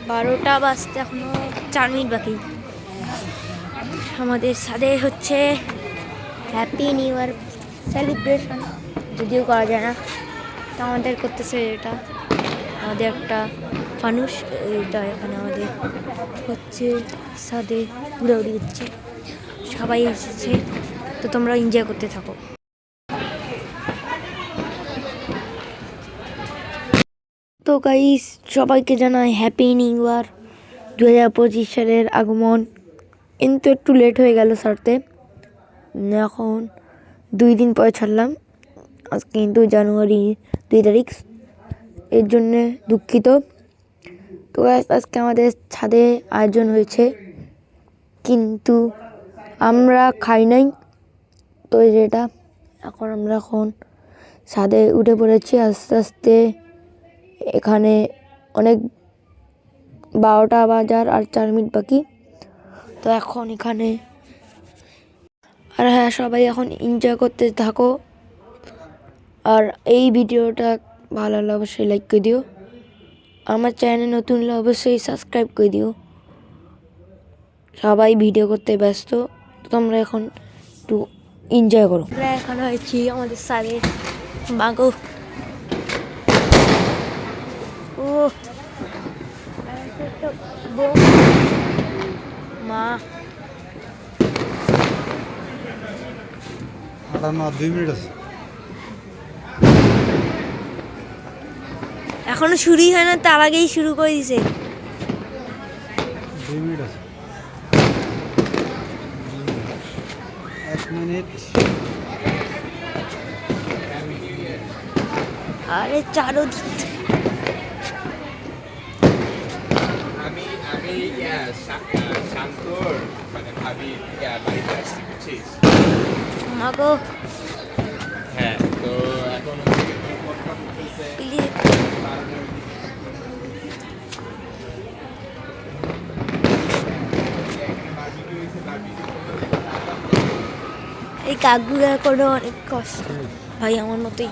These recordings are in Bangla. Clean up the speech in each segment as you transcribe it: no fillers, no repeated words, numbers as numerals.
12টা বাজতে এখনো 4 মিনিট বাকি। আমাদের সাথে হচ্ছে হ্যাপি নিউ ইয়ার সেলিব্রেশন, যদিও করা যায় না, তো আমাদের করতেছে এটা। আমাদের একটা ফানুস, এটা এখানে আমাদের হচ্ছে সাথে উড়াউড়ি হচ্ছে, সবাই এসেছে, তো তোমরা এনজয় করতে থাকো। তো গাইস, সবাইকে জানাই হ্যাপি নিউ ইয়ার 2025 সালের আগমন। কিন্তু একটু লেট হয়ে গেল ছাড়তে, এখন 2 দিন পরে ছাড়লাম। আজকে কিন্তু জানুয়ারি 2 তারিখ, এর জন্যে দুঃখিত। তো আজকে আমাদের ছাদে আয়োজন হয়েছে, কিন্তু আমরা খাই নাই। তো যেটা আমরা এখন ছাদে উঠে পড়েছি আস্তে আস্তে। এখানে অনেক 12টা বাজার আর 4 মিনিট বাকি। তো এখন এখানে আর হ্যাঁ, সবাই এখন এনজয় করতে থাকো। আর এই ভিডিওটা ভালো লাগলে অবশ্যই লাইক করে দিও, আমার চ্যানেল নতুন হলে অবশ্যই সাবস্ক্রাইব করে দিও। সবাই ভিডিও করতে ব্যস্ত, তোমরা এখন একটু এনজয় করো। আমরা এখন হয়েছি আমাদের সাথে বাগো। ও মা, 2 মিনিট আছে, এখনো শুরুই হয় না, তার আগেই শুরু করে দিছে। 2 মিনিট আছে, 1 মিনিট। আরে চারোদিক আমি শান্তর মানে ভাবি বাড়িতে আসছি, বুঝছিস? মাগো, হ্যাঁ, তো এখন প্লিজ এই কাকগুলো করে অনেক কষ্ট ভাই, আমার মতোই।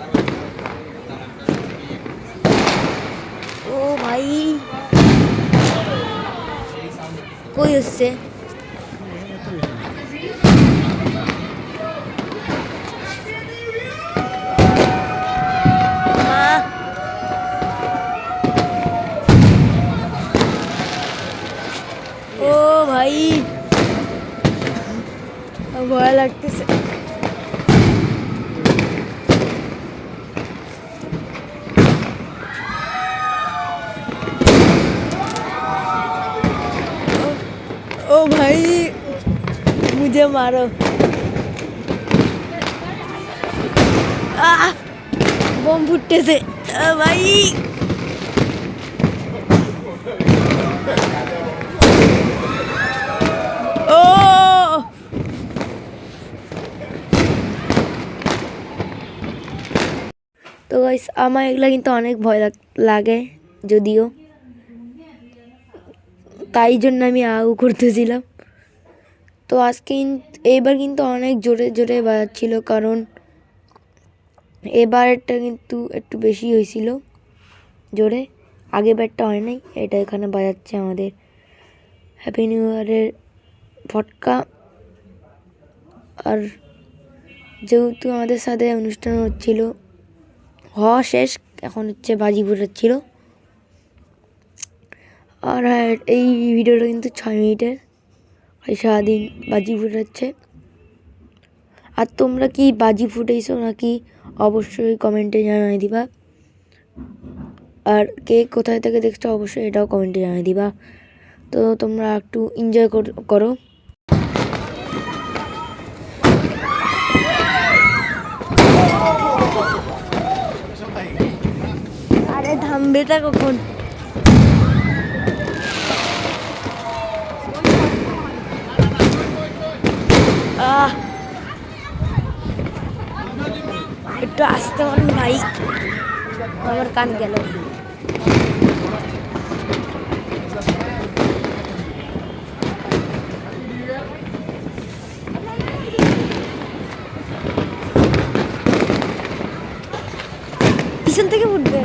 ও ভাই, কই হচ্ছে? মা, ও ভাই, ভয় লাগতেছে। ओ भाई, मुझे मारो। बम फुटते से भाई। ओ তো গাইস, আমার এগুলা কিন্তু অনেক ভয় লাগে, যদিও তাই জন্য আমি আউ করতেছিলাম। তো আজকে এইবার কিন্তু অনেক জোরে জোরে বাজাচ্ছিল, কারণ এবারটা কিন্তু একটু বেশি হয়েছিল জোরে, আগে বারটা হয় নাই। এটা এখানে বাজাচ্ছে আমাদের হ্যাপি নিউ ইয়ারের ফটকা। আর যেহেতু আমাদের সাথে অনুষ্ঠান হচ্ছিল, হওয়া শেষ, এখন হচ্ছে বাজি ফুটাচ্ছিল। আর হ্যাঁ, এই ভিডিওটা কিন্তু 6 মিনিটের, সারাদিন বাজি ফুটাচ্ছে। আর তোমরা কি বাজি ফুটাইছো নাকি অবশ্যই কমেন্টে জানিয়ে দিবা। আর কে কোথায় থেকে দেখছো অবশ্যই এটাও কমেন্টে জানিয়ে দিবা। তো তোমরা একটু এনজয় করো। আরে থামবেটা কখন? একটু আসতে পারেন ভাই, আমার কান গেল। পিছন থেকে উঠবে।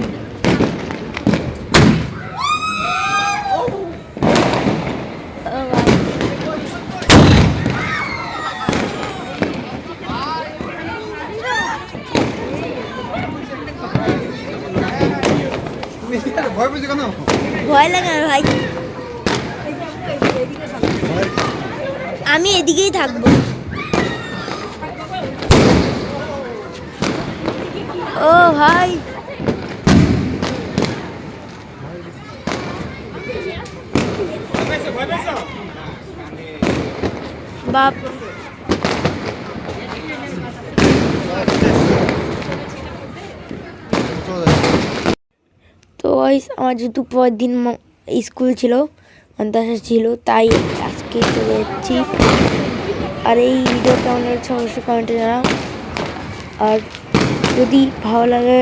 ভয় পেয়েছো কেন? ভয় লাগে না ভাই, আমি এদিকেই থাকবো। ও ভাই, বাপ, তো গাইস আমার যেহেতু পরের দিন স্কুল ছিল, মাদ্রাসা ছিল, তাই আজকে চলে যাচ্ছি। আর এই ভিডিও কেমন লাগছে অবশ্যই কমেন্টে জানাও। আর যদি ভালো লাগে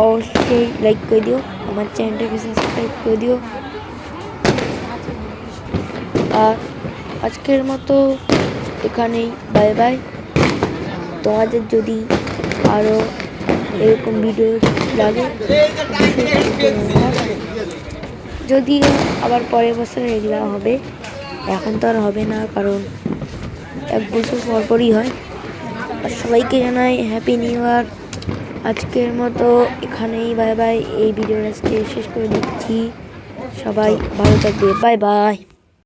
অবশ্যই লাইক করে দিও, আমার চ্যানেলটাকে সাবস্ক্রাইব করে দিও। আর আজকের মতো এখানেই বাই বাই। তোমাদের যদি আরও এরকম ভিডিও লাগে, যদি আবার পরের বছর এগুলা হবে, এখন তো আর হবে না, কারণ 1 বছর পর পরই হয়। আর সবাইকে জানাই হ্যাপি নিউ ইয়ার। আজকের মতো এখানেই বাই বাই। এই ভিডিওটা আজকে শেষ করে দিচ্ছি। সবাই ভালো থাকবে, বাই বাই।